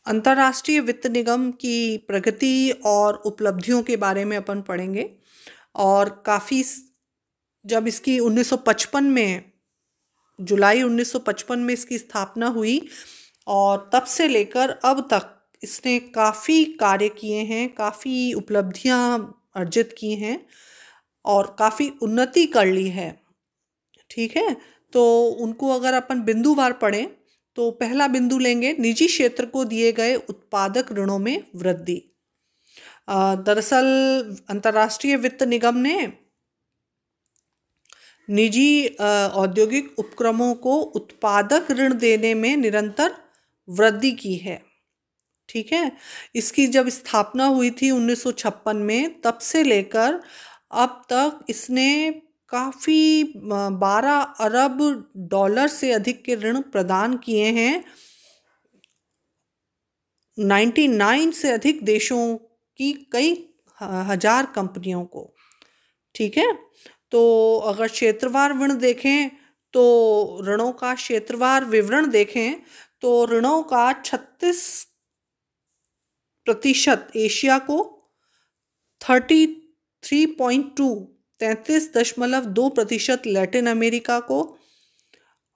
अंतर्राष्ट्रीय वित्त निगम की प्रगति और उपलब्धियों के बारे में अपन पढ़ेंगे। और काफ़ी जब इसकी 1955 में जुलाई 1955 में इसकी स्थापना हुई और तब से लेकर अब तक इसने काफ़ी कार्य किए हैं, काफ़ी उपलब्धियां अर्जित की हैं और काफ़ी उन्नति कर ली है। ठीक है, तो उनको अगर अपन बिंदुवार पढ़ें तो पहला बिंदु लेंगे निजी क्षेत्र को दिए गए उत्पादक ऋणों में वृद्धि। दरअसल अंतर्राष्ट्रीय वित्त निगम ने निजी औद्योगिक उपक्रमों को उत्पादक ऋण देने में निरंतर वृद्धि की है। ठीक है, इसकी जब स्थापना हुई थी 1956 में, तब से लेकर अब तक इसने काफ़ी 12 अरब डॉलर से अधिक के ऋण प्रदान किए हैं 99 से अधिक देशों की कई हजार कंपनियों को। ठीक है, तो अगर क्षेत्रवार ऋण देखें तो ऋणों का क्षेत्रवार विवरण देखें तो ऋणों का 36% एशिया को, 33.2% लैटिन अमेरिका को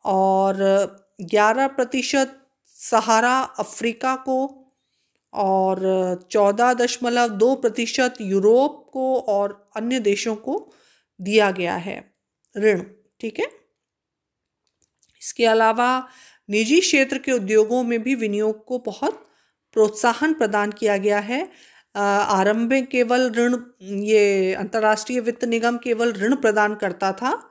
और 11% सहारा अफ्रीका को और 14.2% यूरोप को और अन्य देशों को दिया गया है ऋण। ठीक है, इसके अलावा निजी क्षेत्र के उद्योगों में भी विनियोग को बहुत प्रोत्साहन प्रदान किया गया है। आरंभ में केवल ऋण, ये अंतर्राष्ट्रीय वित्त निगम केवल ऋण प्रदान करता था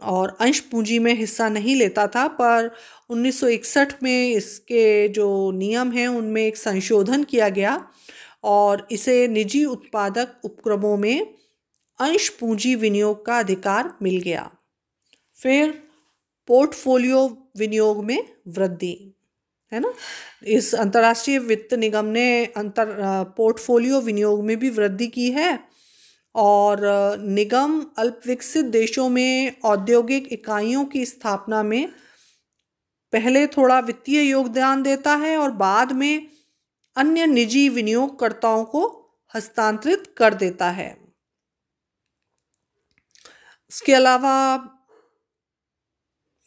और अंश पूंजी में हिस्सा नहीं लेता था, पर 1961 में इसके जो नियम हैं उनमें एक संशोधन किया गया और इसे निजी उत्पादक उपक्रमों में अंश पूंजी विनियोग का अधिकार मिल गया। फिर पोर्टफोलियो विनियोग में वृद्धि, है ना। इस अंतर्राष्ट्रीय वित्त निगम ने पोर्टफोलियो विनियोग में भी वृद्धि की है और निगम अल्पविकसित देशों में औद्योगिक इकाइयों की स्थापना में पहले थोड़ा वित्तीय योगदान देता है और बाद में अन्य निजी विनियोगकर्ताओं को हस्तांतरित कर देता है। इसके अलावा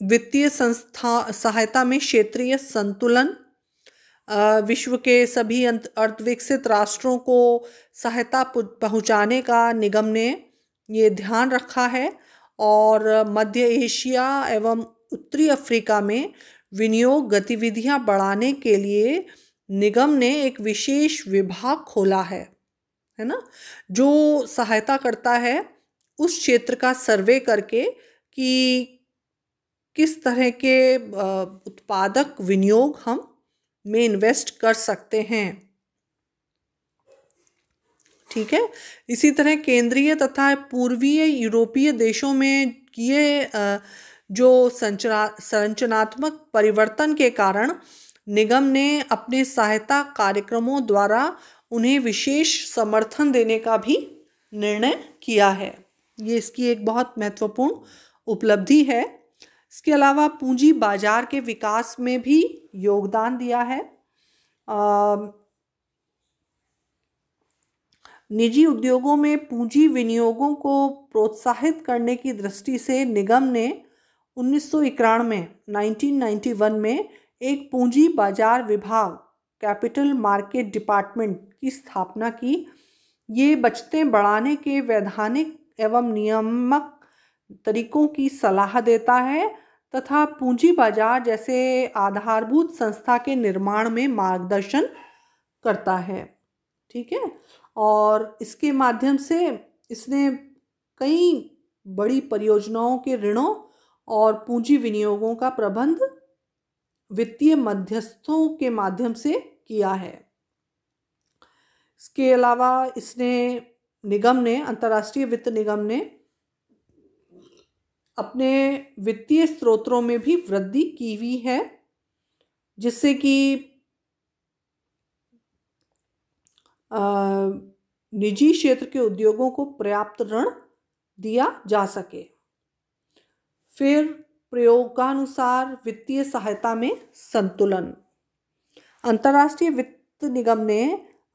वित्तीय संस्था सहायता में क्षेत्रीय संतुलन, विश्व के सभी अर्धविकसित राष्ट्रों को सहायता पहुंचाने का निगम ने ये ध्यान रखा है और मध्य एशिया एवं उत्तरी अफ्रीका में विनियोग गतिविधियां बढ़ाने के लिए निगम ने एक विशेष विभाग खोला है ना, जो सहायता करता है उस क्षेत्र का सर्वे करके कि किस तरह के उत्पादक विनियोग हम में इन्वेस्ट कर सकते हैं। ठीक है, इसी तरह केंद्रीय तथा पूर्वीय यूरोपीय देशों में किए जो संरचनात्मक परिवर्तन के कारण निगम ने अपने सहायता कार्यक्रमों द्वारा उन्हें विशेष समर्थन देने का भी निर्णय किया है। ये इसकी एक बहुत महत्वपूर्ण उपलब्धि है। इसके अलावा पूंजी बाजार के विकास में भी योगदान दिया है। निजी उद्योगों में पूंजी विनियोगों को प्रोत्साहित करने की दृष्टि से निगम ने 1991 में एक पूंजी बाजार विभाग, कैपिटल मार्केट डिपार्टमेंट की स्थापना की। ये बचतें बढ़ाने के वैधानिक एवं नियामक तरीकों की सलाह देता है तथा पूंजी बाजार जैसे आधारभूत संस्था के निर्माण में मार्गदर्शन करता है। ठीक है, और इसके माध्यम से इसने कई बड़ी परियोजनाओं के ऋणों और पूंजी विनियोगों का प्रबंध वित्तीय मध्यस्थों के माध्यम से किया है। इसके अलावा अंतर्राष्ट्रीय वित्त निगम ने अपने वित्तीय स्रोतों में भी वृद्धि की हुई है, जिससे कि निजी क्षेत्र के उद्योगों को पर्याप्त ऋण दिया जा सके। फिर प्रयोगानुसार वित्तीय सहायता में संतुलन। अंतर्राष्ट्रीय वित्त निगम ने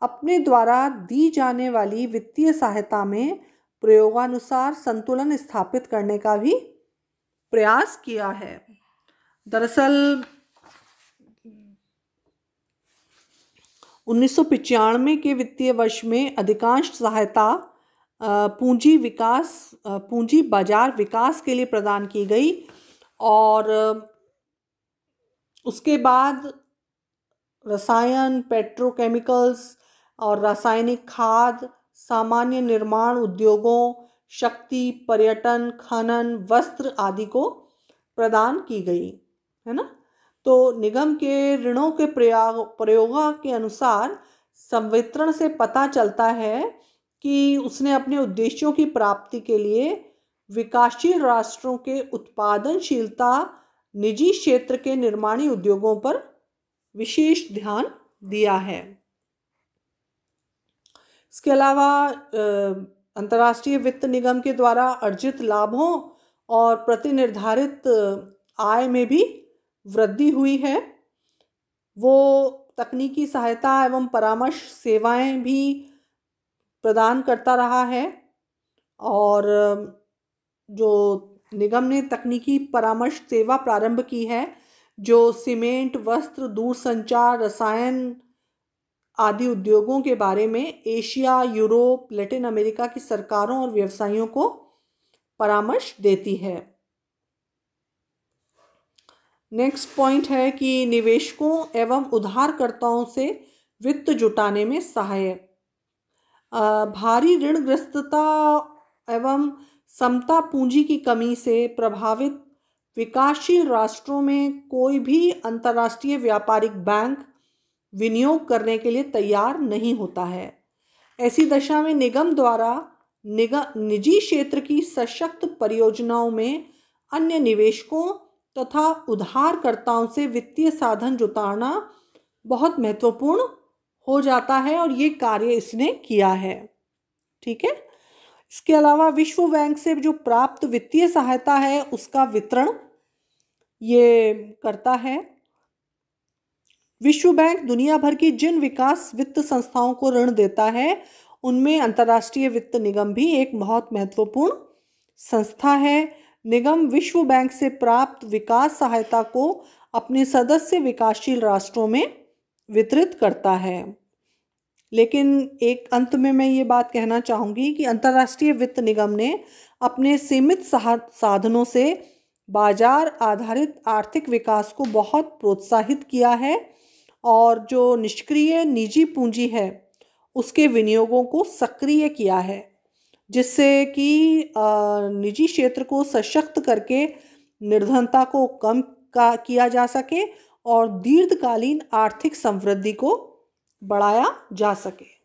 अपने द्वारा दी जाने वाली वित्तीय सहायता में प्रयोगानुसार संतुलन स्थापित करने का भी प्रयास किया है। दरअसल 1995 के वित्तीय वर्ष में अधिकांश सहायता पूंजी बाजार विकास के लिए प्रदान की गई और उसके बाद रसायन, पेट्रोकेमिकल्स और रासायनिक खाद, सामान्य निर्माण उद्योगों, शक्ति, पर्यटन, खनन, वस्त्र आदि को प्रदान की गई है ना। तो निगम के ऋणों के प्रयोगों के अनुसार संवितरण से पता चलता है कि उसने अपने उद्देश्यों की प्राप्ति के लिए विकासशील राष्ट्रों के उत्पादनशीलता, निजी क्षेत्र के निर्माणी उद्योगों पर विशेष ध्यान दिया है। इसके अलावा अंतर्राष्ट्रीय वित्त निगम के द्वारा अर्जित लाभों और प्रतिनिर्धारित आय में भी वृद्धि हुई है। वो तकनीकी सहायता एवं परामर्श सेवाएं भी प्रदान करता रहा है और जो निगम ने तकनीकी परामर्श सेवा प्रारंभ की है, जो सीमेंट, वस्त्र, दूरसंचार, रसायन आदि उद्योगों के बारे में एशिया, यूरोप, लैटिन अमेरिका की सरकारों और व्यवसायियों को परामर्श देती है। नेक्स्ट पॉइंट है कि निवेशकों एवं उधारकर्ताओं से वित्त जुटाने में सहायक। भारी ऋणग्रस्तता एवं समता पूंजी की कमी से प्रभावित विकासशील राष्ट्रों में कोई भी अंतर्राष्ट्रीय व्यापारिक बैंक विनियोग करने के लिए तैयार नहीं होता है। ऐसी दशा में निगम द्वारा निजी क्षेत्र की सशक्त परियोजनाओं में अन्य निवेशकों तथा उधारकर्ताओं से वित्तीय साधन जुटाना बहुत महत्वपूर्ण हो जाता है और ये कार्य इसने किया है। ठीक है। इसके अलावा विश्व बैंक से जो प्राप्त वित्तीय सहायता है उसका वितरण ये करता है। विश्व बैंक दुनिया भर की जिन विकास वित्त संस्थाओं को ऋण देता है उनमें अंतर्राष्ट्रीय वित्त निगम भी एक बहुत महत्वपूर्ण संस्था है। निगम विश्व बैंक से प्राप्त विकास सहायता को अपने सदस्य विकासशील राष्ट्रों में वितरित करता है। लेकिन एक अंत में मैं ये बात कहना चाहूँगी कि अंतर्राष्ट्रीय वित्त निगम ने अपने सीमित साधनों से बाजार आधारित आर्थिक विकास को बहुत प्रोत्साहित किया है और जो निष्क्रिय निजी पूंजी है उसके विनियोगों को सक्रिय किया है, जिससे कि निजी क्षेत्र को सशक्त करके निर्धनता को कम किया जा सके और दीर्घकालीन आर्थिक समृद्धि को बढ़ाया जा सके।